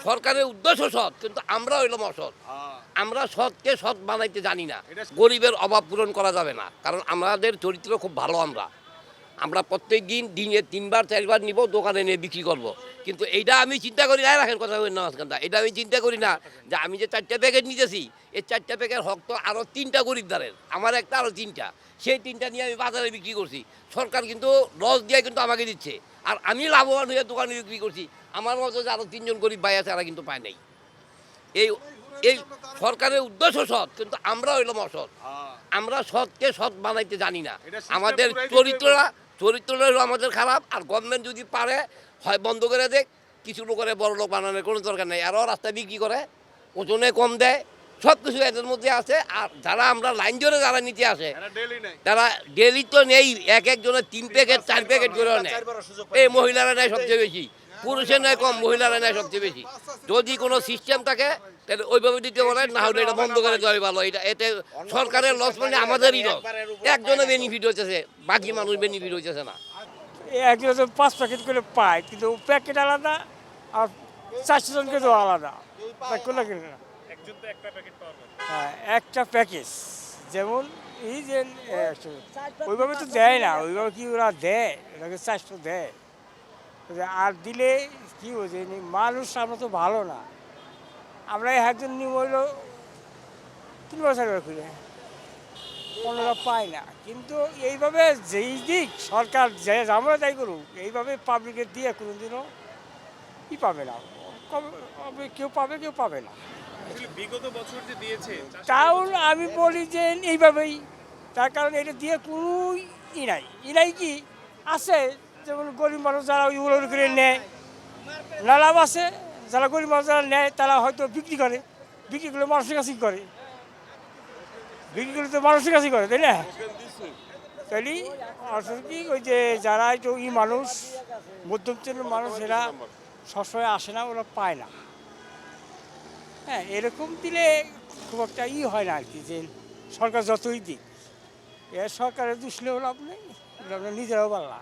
সরকারের উদ্দেশ্য সৎ, কিন্তু আমরা হইলাম অসৎ। আমরা সৎকে সৎ বানাইতে জানি না। গরিবের অভাব পূরণ করা যাবে না, কারণ আমাদের চরিত্র খুব ভালো। আমরা প্রত্যেক দিন দিনে 3বার 4বার নিব, দোকানে নিয়ে বিক্রি করব। কিন্তু এইটা আমি চিন্তা করি না, রাখের কথা বলি না মাঝখানটা, এটা আমি চিন্তা করি না যে আমি যে 4টা প্যাকেট নিতেছি, এই 4টা প্যাকেট হক তো আরও 3টা গরিবদারের, আমার একটা আরও 3টা, সেই 3টা নিয়ে আমি বাজারে বিক্রি করছি। সরকার কিন্তু লস দিয়ে কিন্তু আমাকে দিচ্ছে, আর আমি লাভবান হয়ে দোকানে বিক্রি করছি। আমার মতো যে আরও 3জন গরিব ভাই আছে, তারা কিন্তু পায় নাই। এই এই সরকারের উদ্দেশ্য সৎ, কিন্তু আমরা হইলাম অসৎ। আমরা সৎকে সৎ বানাইতে জানি না। আমাদের চরিত্রটা হলো আমাদের খারাপ। আর গভর্নমেন্ট যদি পারে হয় বন্ধ করে দেখ, কিছু লোকের বড় লোক বানানোর কোনো দরকার নেই। আরও রাস্তায় বিক্রি করে, ওজনে কম দেয়, সব কিছু এদের মধ্যে আছে। আর যারা আমরা লাইন ধরে যারা নিতে আসে, তারা ডেলি তো নেই, একজনের 3 প্যাকেট 4 প্যাকেট করে নেয়। এই মহিলারা নেয় সবচেয়ে বেশি, পুরুষের নেয় কম, মহিলারা নেয় সবচেয়ে বেশি। যদি কোনো সিস্টেম থাকে তাহলে ওইভাবে দিতে বলে, না হলে এটা বন্ধ করে দেওয়াই ভালো। এতে সরকারের লস, মানে আমাদেরই লস। একজনের বেনিফিট হইতেছে, বাকি মানুষ বেনিফিট হইতেছে না। একজন 5 প্যাকেট করে পায়, কিন্তু প্যাকেট আলাদা আর 400 জনকে তো আলাদা। হ্যাঁ, একটা প্যাকেজ যেমন এই যে ওইভাবে তো দেয় না, ওইভাবে কি ওরা দেয়, ওটাকে 400 দেয়। আর দিলে কি হয়েছে, মানুষ আমরা তো ভালো না। আমরা একজন নিয়ম হইল 3 বছর খুলে, অন্যরা পায় না। কিন্তু এইভাবে যেই দিক সরকার যে আমরা তাই করুক, এইভাবে পাবলিকের দিয়ে কোনোদিনও পাবে না। কেউ পাবে, কেউ পাবে না। বিগত বছর যে দিয়েছে, তাও আমি বলি যে এইভাবেই, তার কারণ এটা দিয়ে কোনো নাই কি আছে। যেমন গরিব মানুষ যারা ওইগুলো করে নেয়, না লাভ আছে। যারা গরিব মানুষ যারা নেয়, তারা হয়তো বিক্রি করে, বিক্রি করলে মানুষের কাছেই করে, বিক্রি করলে তো মানুষের কাছেই করে, তাই না? তাহলে আসলে কি, ওই যে যারা একটু মানুষ, মধ্যম শ্রেণীর মানুষ, এরা সবসময় আসে না, ওরা পায় না। হ্যাঁ, এরকম দিলে খুব একটা হয় না আর কি, যে সরকার যতই দিক, সরকারের দুষলেও লাভ নেই, নিজেরাও পারলা।